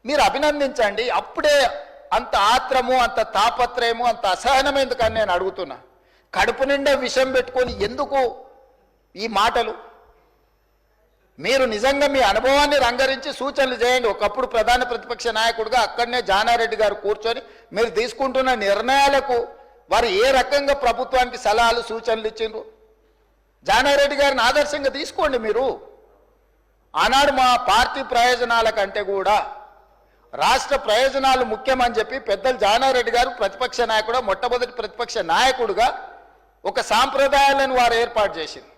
మీరు అభినందించండి. అప్పుడే అంత ఆత్రము, అంత తాపత్రయము, అంత అసహనం ఎందుకని నేను అడుగుతున్నా. కడుపు నిండా విషం పెట్టుకొని ఎందుకు ఈ మాటలు? మీరు నిజంగా మీ అనుభవాన్ని రంగరించి సూచనలు చేయండి. ఒకప్పుడు ప్రధాన ప్రతిపక్ష నాయకుడిగా అక్కడనే జానారెడ్డి గారు కూర్చొని మీరు తీసుకుంటున్న నిర్ణయాలకు వారు ఏ రకంగా ప్రభుత్వానికి సలహాలు సూచనలు ఇచ్చిండ్రు జానారెడ్డి గారిని ఆదర్శంగా తీసుకోండి. మీరు ఆనాడు మా పార్టీ ప్రయోజనాల కంటే కూడా రాష్ట్ర ప్రయోజనాలు ముఖ్యమని చెప్పి పెద్దలు జానారెడ్డి గారు ప్రతిపక్ష నాయకుడు, మొట్టమొదటి ప్రతిపక్ష నాయకుడుగా ఒక సాంప్రదాయాలను వారు ఏర్పాటు చేసింది.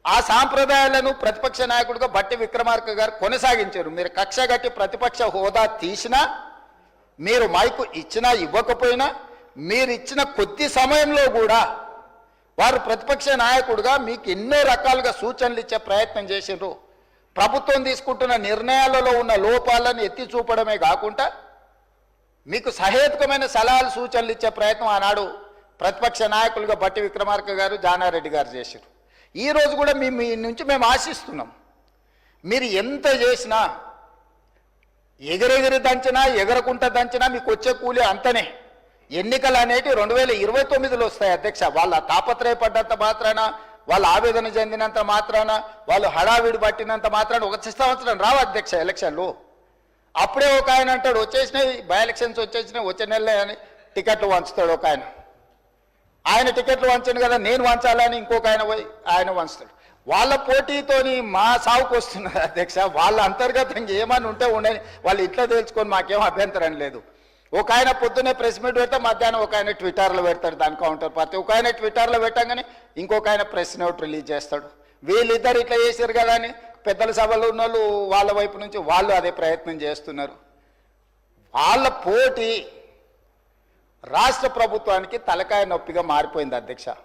ఆ సాంప్రదాయాలను ప్రతిపక్ష నాయకుడిగా బట్టి విక్రమార్క గారు కొనసాగించారు. మీరు కక్షగట్టి ప్రతిపక్ష హోదా తీసినా, మీరు మైకు ఇచ్చినా ఇవ్వకపోయినా, మీరు ఇచ్చిన కొద్ది సమయంలో కూడా వారు ప్రతిపక్ష నాయకుడిగా మీకు ఎన్నో రకాలుగా సూచనలు ఇచ్చే ప్రయత్నం చేసిండ్రు. ప్రభుత్వం తీసుకుంటున్న నిర్ణయాలలో ఉన్న లోపాలను ఎత్తి చూపడమే కాకుండా మీకు సహేతుకమైన సలహాలు సూచనలు ఇచ్చే ప్రయత్నం ఆనాడు ప్రతిపక్ష నాయకులుగా బట్టి విక్రమార్క గారు, జానారెడ్డి గారు చేశారు. ఈరోజు కూడా మీ నుంచి మేము ఆశిస్తున్నాం. మీరు ఎంత చేసినా, ఎగరెగిరి దంచినా, ఎగరకుంట దంచినా మీకు వచ్చే కూలి అంతనే. ఎన్నికలు అనేటివి 2029లో వస్తాయి అధ్యక్ష. వాళ్ళ తాపత్రయపడ్డంత మాత్రాన, వాళ్ళు ఆవేదన చెందినంత మాత్రాన, వాళ్ళు హడావిడి పట్టినంత మాత్రాన ఒక సంవత్సరం రావు అధ్యక్ష ఎలక్షన్లు. అప్పుడే ఒక ఆయన అంటాడు వచ్చేసినాయి, బై ఎలక్షన్స్ వచ్చేసినాయి, వచ్చే నెలలే అని టికెట్లు వంచుతాడు ఒక ఆయన. ఆయన టికెట్లు వంచండి కదా, నేను వంచాలని ఇంకొక ఆయన పోయి ఆయన వంచుతాడు. వాళ్ళ పోటీతోని మా సాగుకు వస్తున్నారు అధ్యక్ష. వాళ్ళ అంతర్గతంగా ఏమని ఉంటే ఉండని, వాళ్ళు ఇట్లా తెలుసుకొని మాకేం అభ్యంతరం లేదు. ఒక ఆయన పొద్దున్నే ప్రెస్ మీట్ పెడితే మధ్యాహ్నం ఒక ఆయన ట్విట్టర్లో పెడతాడు దాని కౌంటర్ పార్టీ. ఒక ఆయన ట్విట్టర్లో పెట్టగానే ఇంకొక ఆయన ప్రెస్ నోట్ రిలీజ్ చేస్తాడు. వీళ్ళిద్దరు ఇట్లా చేశారు కదా అని పెద్దల సభలో ఉన్న వాళ్ళు వాళ్ళ వైపు నుంచి వాళ్ళు అదే ప్రయత్నం చేస్తున్నారు. వాళ్ళ పోటీ రాష్ట్ర ప్రభుత్వానికి తలకాయ నొప్పిగా మారిపోయింది అధ్యక్ష.